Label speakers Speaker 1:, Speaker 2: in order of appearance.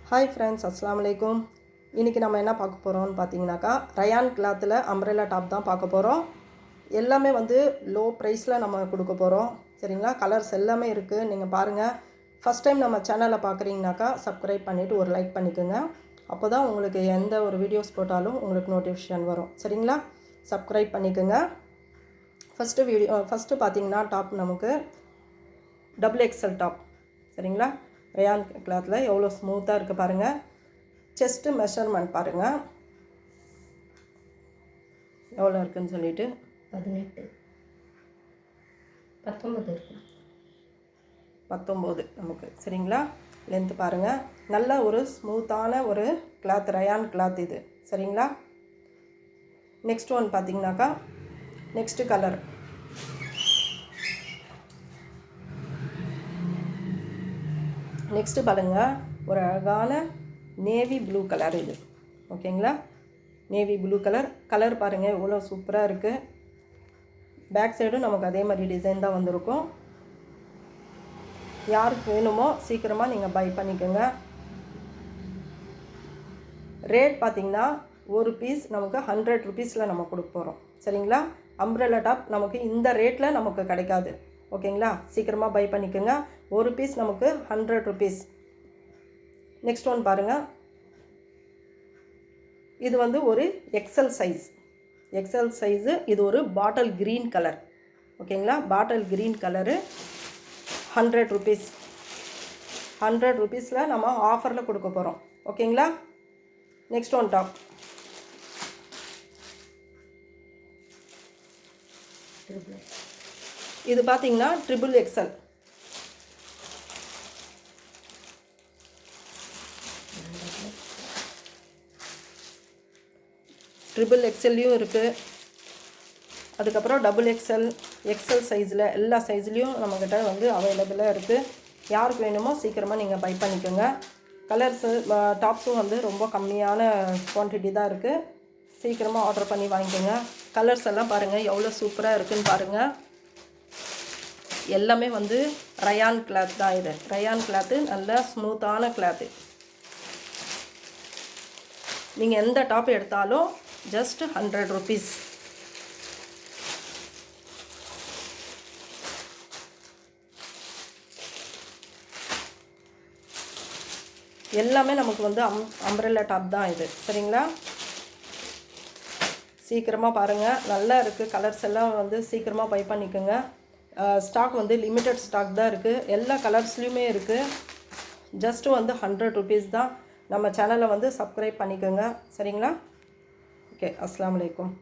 Speaker 1: Hi friends, அஸ்ஸலாமு அலைக்கும். இன்றைக்கி நம்ம என்ன பார்க்க போகிறோம்னு பார்த்தீங்கன்னாக்கா, ரயான் கிளாத்தில் அம்ப்ரெல்லா டாப் தான் பார்க்க போகிறோம். எல்லாமே வந்து லோ ப்ரைஸில் நம்ம கொடுக்க போகிறோம். சரிங்களா? கலர்ஸ் எல்லாமே இருக்குது, நீங்கள் பாருங்கள். ஃபஸ்ட் டைம் நம்ம சேனலை பார்க்குறீங்கனாக்கா சப்ஸ்கிரைப் பண்ணிவிட்டு ஒரு லைக் பண்ணிக்கோங்க. அப்போ தான் உங்களுக்கு எந்த ஒரு வீடியோஸ் போட்டாலும் உங்களுக்கு நோட்டிஃபிகேஷன் வரும். சரிங்களா? சப்ஸ்கிரைப் பண்ணிக்கோங்க. ஃபஸ்ட்டு பார்த்தீங்கன்னா டாப் நமக்கு டபுள் எக்ஸல் டாப். சரிங்களா? ரயான் கிளாத்தில் எவ்வளோ ஸ்மூத்தாக இருக்குது பாருங்கள். செஸ்ட்டு மெஷர்மெண்ட் பாருங்கள் எவ்வளோ இருக்குதுன்னு சொல்லிட்டு
Speaker 2: 18 19 இருக்குது.
Speaker 1: 19 நமக்கு. சரிங்களா? லென்த்து பாருங்கள். நல்ல ஒரு ஸ்மூத்தான ஒரு கிளாத், ரயான் கிளாத் இது. சரிங்களா? நெக்ஸ்ட் ஒன் பார்த்தீங்கன்னாக்கா, நெக்ஸ்ட்டு கலர் நெக்ஸ்ட்டு பாருங்கள், ஒரு அழகான நேவி ப்ளூ கலர் இது. ஓகேங்களா? நேவி ப்ளூ கலர் பாருங்கள் எவ்வளோ சூப்பராக இருக்குது. பேக் சைடும் நமக்கு அதே மாதிரி டிசைன் தான் வந்திருக்கும். யாருக்கு வேணுமோ சீக்கிரமாக நீங்கள் பை பண்ணிக்கோங்க. ரேட் பார்த்திங்கன்னா ஒரு பீஸ் நமக்கு 100 ருபீஸில் நம்ம கொடுக்க போகிறோம். சரிங்களா? அம்ப்ரெல்லா டாப் நமக்கு இந்த ரேட்டில் நமக்கு கிடைக்காது. ஓகேங்களா? சீக்கிரமாக பை பண்ணிக்கோங்க. ஒரு பீஸ் நமக்கு 100 ருபீஸ். நெக்ஸ்ட் ஒன் பாருங்கள். இது வந்து ஒரு எக்ஸல் சைஸு. இது ஒரு பாட்டில் க்ரீன் கலர். ஓகேங்களா? Bottle green colour 100 rupees. 100 ருபீஸில் நம்ம ஆஃபரில் கொடுக்க போகிறோம். ஓகேங்களா? Next one tap. இது பார்த்தீங்கன்னா ட்ரிபிள் எக்ஸல். ட்ரிபிள் எக்ஸல்லையும் இருக்குது. அதுக்கப்புறம் டபுள் எக்ஸல் சைஸில் எல்லா சைஸ்லேயும் நம்மக்கிட்ட வந்து அவைலபிளாக இருக்குது. யாருக்கு வேணுமோ சீக்கிரமாக நீங்கள் பை பண்ணிக்கோங்க. கலர்ஸு டாப்ஸும் வந்து ரொம்ப கம்மியான குவான்டிட்டி தான் இருக்குது. சீக்கிரமாக ஆர்டர் பண்ணி வாங்கிக்கோங்க. கலர்ஸ் எல்லாம் பாருங்கள் எவ்வளோ சூப்பராக இருக்குதுன்னு பாருங்கள். எல்லாமே வந்து ரயான் கிளாத் தான் இது. ரயான் கிளாத்து நல்ல ஸ்மூத்தான கிளாத்து. நீங்கள் எந்த டாப் எடுத்தாலும் ஜஸ்ட் 100 ருபீஸ். எல்லாமே நமக்கு வந்து அம்ப்ரெல்லா டாப் தான் இது. சரிங்களா? சீக்கிரமாக பாருங்கள், நல்லா இருக்குது. கலர்ஸ் எல்லாம் வந்து சீக்கிரமாக பை பண்ணிக்கோங்க. ஸ்டாக் வந்து லிமிட்டட் ஸ்டாக் தான் இருக்குது. எல்லா கலர்ஸ்லேயுமே இருக்குது. ஜஸ்ட்டு வந்து 100 ருபீஸ் தான். நம்ம சேனலை வந்து சப்ஸ்கிரைப் பண்ணிக்கோங்க. சரிங்களா? ஓகே, அஸ்ஸலாமு அலைக்கும்.